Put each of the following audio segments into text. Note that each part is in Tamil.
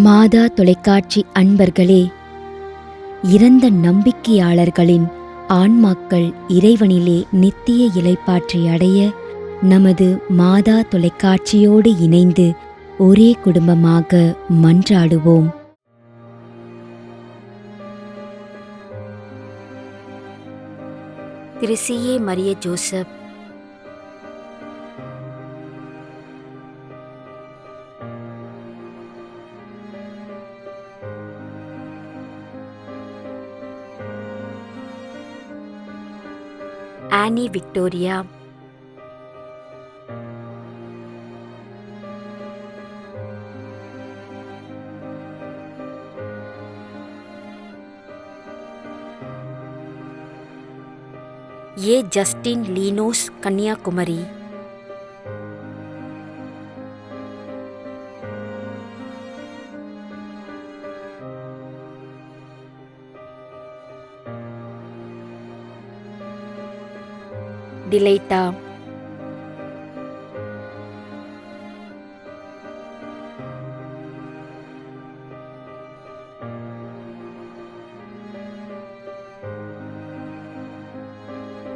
மாதா தொலைக்காட்சி அன்பர்களே, இறந்த நம்பிக்கையாளர்களின் ஆன்மாக்கள் இறைவனிலே நித்திய இளைப்பாற்றி அடைய நமது மாதா தொலைக்காட்சியோடு இணைந்து ஒரே குடும்பமாக மன்றாடுவோம். திரு C A. Maria Joseph, Annie Victoria, A. Justin Linos, Kanyakumari, Delighta,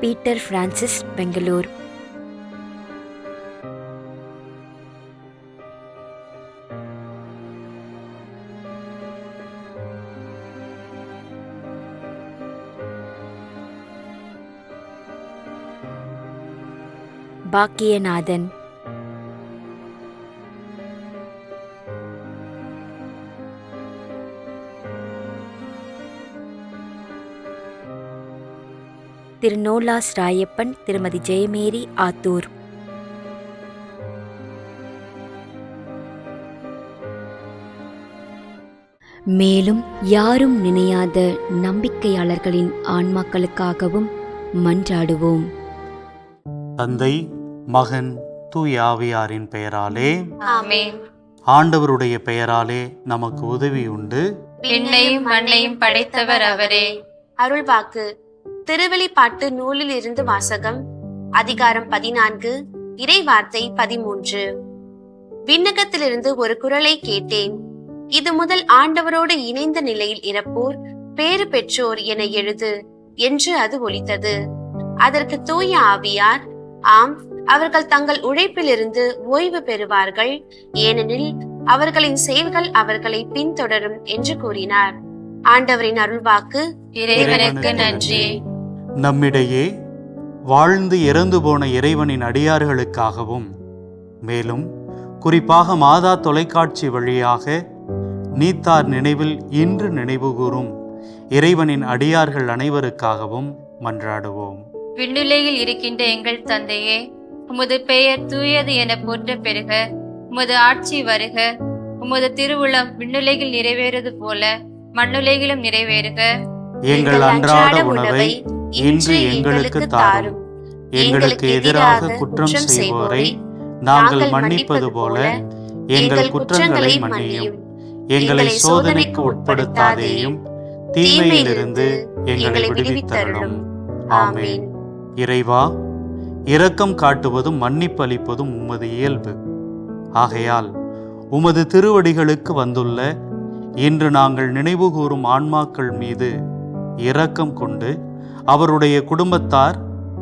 Peter Francis, Bangalore, Packianathan, திரு நோலாஸ் ராயப்பன், திருமதி ஜெயமேரி, ஆத்தூர், மேலும் யாரும் நினையாத நம்பிக்கையாளர்களின் ஆன்மாக்களுக்காகவும் மன்றாடுவோம். தந்தை, மகன், தூய ஆவியாரின் பெயராலே ஆமென். ஆண்டவருடைய பெயராலே நமக்கு உதவி உண்டு. விண்ணையும் மண்ணையும் படைத்தவர் அவரே. அருள்வாக்கு. திருவெளிப்பாட்டு நூலில் இருந்து வாசகம். அதிகாரம் 14, இறை வார்த்தை 13. விண்ணகத்திலிருந்து ஒரு குரலை கேட்டேன். இது முதல் ஆண்டவரோடு இணைந்த நிலையில் இறப்போர் பேறு பெற்றோர் என எழுது என்று அது ஒலித்தது. அதற்கு தூய ஆவியார், ஆம், அவர்கள் தங்கள் உழைப்பிலிருந்து ஓய்வு பெறுவார்கள், ஏனெனில் அவர்களின் செயல்கள் அவர்களை பின்தொடரும் என்று கூறினார். ஆண்டவரின் அருள்வாக்கு. இறைவனுக்கு நன்றி. நம்மிடையே வாழ்ந்து இறந்து போன இறைவனின் அடியார்களுக்காகவும், மேலும் குறிப்பாக மாதா தொலைக்காட்சி வழியாக நீத்தார் நினைவில் இன்று நினைவுகூரும் இறைவனின் அடியார்கள் அனைவருக்காகவும் மன்றாடுவோம். விண்ணுலகில் இருக்கின்ற எங்கள் தந்தையே, உமது பெயர் தூயது என போற்ற பெறுக. உமது ஆட்சி வருக. உமது திருவுளம் விண்ணுலகில் நிறைவேறுவது போல மண்ணுலகிலும் நிறைவேறுக. எங்கள் அன்றாட உணவை இன்று எங்களுக்கு தாரும். எங்களுக்கு எதிராக குற்றம் செய்வோரை நாங்கள் மன்னிப்பது போல எங்கள் குற்றங்களை மன்னியும். எங்களை சோதனைக்கு உட்படுத்தாதேயும், தீமையிலிருந்து எங்களை விடுவித்தருளும். ஆமென். இறைவா, இரக்கம் காட்டுவதும் மன்னிப்பு அளிப்பதும் உமது இயல்பு. ஆகையால் உமது திருவடிகளுக்கு வந்துள்ள இன்று நாங்கள் நினைவுகூரும் ஆன்மாக்கள் மீது இரக்கம் கொண்டு அவருடைய குடும்பத்தார்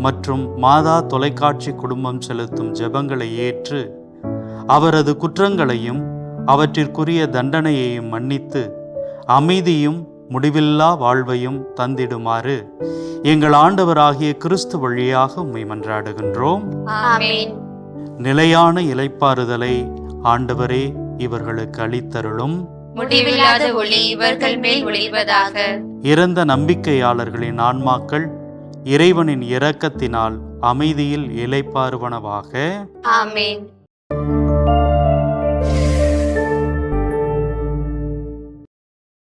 மற்றும் மாதா தொலைக்காட்சி குடும்பம் செலுத்தும் ஜெபங்களை ஏற்று அவரது குற்றங்களையும் அவற்றிற்குரிய தண்டனையையும் மன்னித்து அமைதியும் முடிவில்லா வாழ்வையும் தந்திடுமாறு எங்கள் ஆண்டவராகிய கிறிஸ்து வழியாக உம்மை மன்றாடுகின்றோம். ஆமென். நிலையான இளைப்பாறுதலை ஆண்டவரே இவர்களுக்கு அளித்தருளும். முடிவில்லாத ஒளி இவர்கள் மேல் ஒளிவதாக. இறந்த நம்பிக்கையாளர்களின் ஆன்மாக்கள் இறைவனின் இரக்கத்தினால் அமைதியில் இளைப்பாறுவனவாக. ஆமென்.